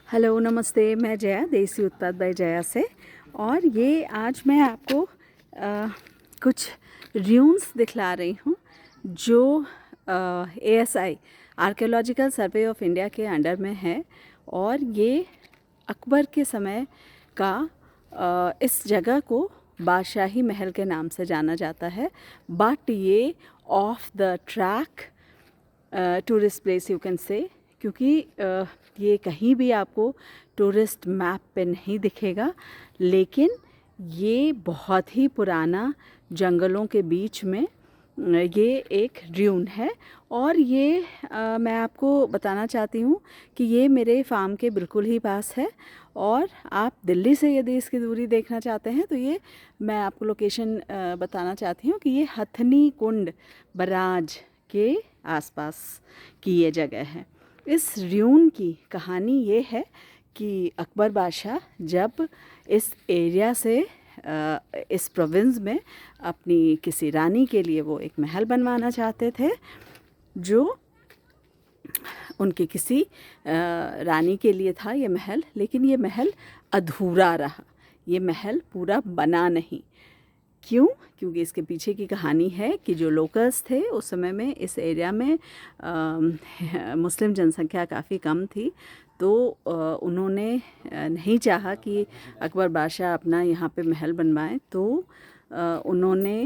Hello नमस्ते, मैं जया देसी उत्पाद बाय जया से। और ये आज मैं आपको कुछ र्यून्स दिखला रही हूँ जो ASI archaeological survey of India के अंडर में है। और ये अकबर के समय का इस जगह को बादशाही महल के नाम से जाना जाता है। बट ये of the track tourist place you can say, क्योंकि ये कहीं भी आपको टूरिस्ट मैप पे नहीं दिखेगा, लेकिन ये बहुत ही पुराना जंगलों के बीच में ये एक र्यून है। और ये मैं आपको बताना चाहती हूँ कि ये मेरे फार्म के बिल्कुल ही पास है। और आप दिल्ली से यदि इसकी दूरी देखना चाहते हैं तो ये मैं आपको लोकेशन बताना चाहती हूँ कि ये हथनी कुंड बराज के आसपास की ये जगह है। इस र्यून की कहानी ये है कि अकबर बादशाह जब इस एरिया से इस प्रोविंस में अपनी किसी रानी के लिए वो एक महल बनवाना चाहते थे, जो उनकी किसी रानी के लिए था ये महल, लेकिन ये महल अधूरा रहा, ये महल पूरा बना नहीं। क्यों? क्योंकि इसके पीछे की कहानी है कि जो लोकल्स थे उस समय में इस एरिया में मुस्लिम जनसंख्या काफ़ी कम थी, तो उन्होंने नहीं चाहा कि अकबर बादशाह अपना यहाँ पे महल बनवाएं। तो उन्होंने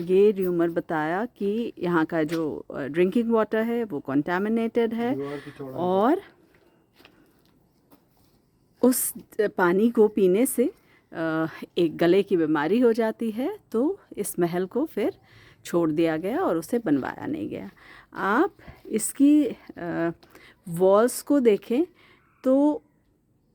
ये र्यूमर बताया कि यहाँ का जो ड्रिंकिंग वाटर है वो कंटामिनेटेड है और उस पानी को पीने से एक गले की बीमारी हो जाती है। तो इस महल को फिर छोड़ दिया गया और उसे बनवाया नहीं गया। आप इसकी वॉल्स को देखें तो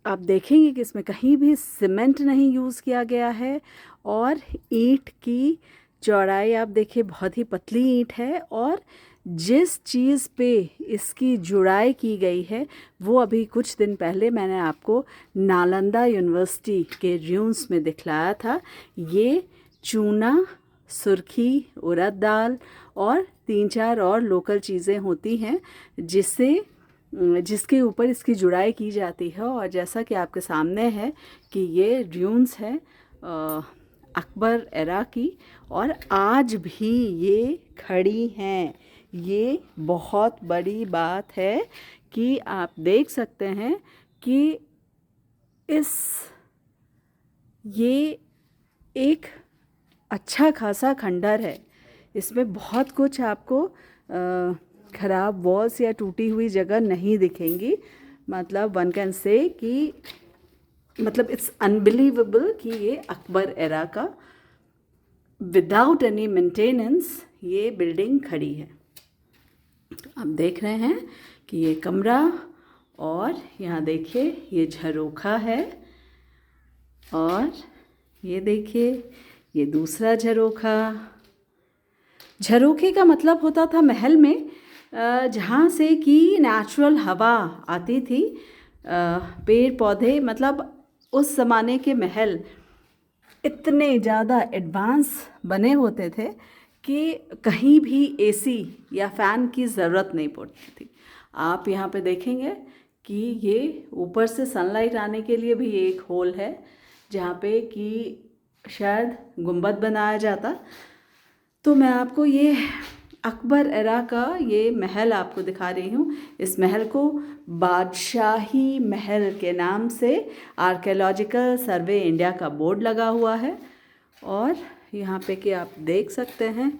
आप देखेंगे कि इसमें कहीं भी सीमेंट नहीं यूज़ किया गया है। और ईंट की चौड़ाई आप देखिए, बहुत ही पतली ईंट है। और जिस चीज़ पे इसकी जुड़ाई की गई है वो अभी कुछ दिन पहले मैंने आपको नालंदा यूनिवर्सिटी के र्यून्स में दिखलाया था। ये चूना, सुर्खी, उड़द दाल और 3-4 और लोकल चीज़ें होती हैं जिसके ऊपर इसकी जुड़ाई की जाती है। और जैसा कि आपके सामने है कि ये र्यून्स है अकबर एरा की, और आज भी ये खड़ी हैं। ये बहुत बड़ी बात है कि आप देख सकते हैं कि ये एक अच्छा खासा खंडर है। इसमें बहुत कुछ आपको ख़राब वॉल्स या टूटी हुई जगह नहीं दिखेंगी। मतलब वन कैन से कि मतलब इट्स अनबिलीवेबल कि ये अकबर एरा का विदाउट एनी मेंटेनेंस ये बिल्डिंग खड़ी है। आप देख रहे हैं कि ये कमरा, और यहाँ देखिए ये झरोखा है, और ये देखिए ये दूसरा झरोखा। झरोखे का मतलब होता था महल में जहाँ से कि नेचुरल हवा आती थी, पेड़ पौधे। मतलब उस ज़माने के महल इतने ज़्यादा एडवांस बने होते थे कि कहीं भी एसी या फ़ैन की ज़रूरत नहीं पड़ती थी। आप यहाँ पे देखेंगे कि ये ऊपर से सनलाइट आने के लिए भी एक होल है जहाँ पे कि शायद गुंबद बनाया जाता। तो मैं आपको ये अकबर एरा का ये महल आपको दिखा रही हूँ। इस महल को बादशाही महल के नाम से आर्कियोलॉजिकल सर्वे इंडिया का बोर्ड लगा हुआ है। और यहाँ पे कि आप देख सकते हैं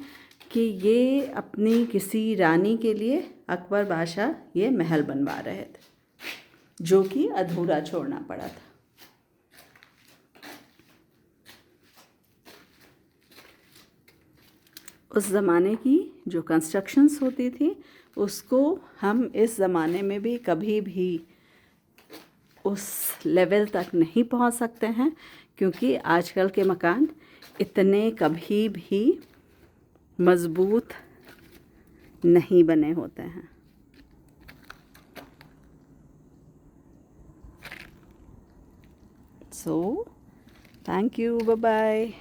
कि ये अपनी किसी रानी के लिए अकबर बादशाह ये महल बनवा रहे थे, जो कि अधूरा छोड़ना पड़ा था। उस ज़माने की जो कंस्ट्रक्शंस होती थी उसको हम इस ज़माने में भी कभी भी उस लेवल तक नहीं पहुंच सकते हैं, क्योंकि आजकल के मकान इतने कभी भी मज़बूत नहीं बने होते हैं। So thank you, bye bye.